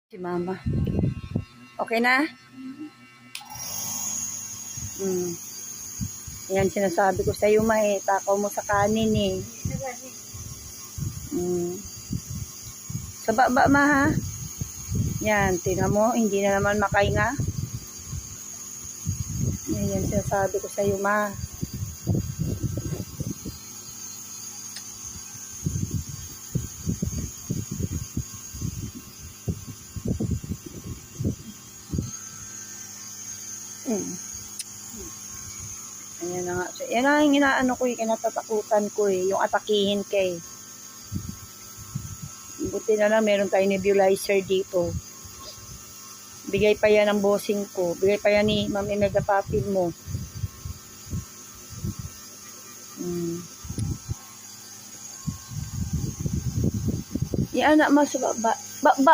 Si mama. Okay na? Yan sinasabi ko sa'yo, ma eh. Takaw mo sa kanin eh. Sa baba, ma ha? Yan, tingnan mo. Hindi na naman makahinga. Yan sinasabi ko sa'yo, ma. Ayan na nga. Yan na yung inaano ko eh, kinatatakutan ko eh, yung atakihin kay. Buti na lang meron tayo nebulizer dito. Bigay pa yan ng bossing ko. Bigay pa yan ni Ma'am Imelda Papil mo. Yan na, mas baba. Baba,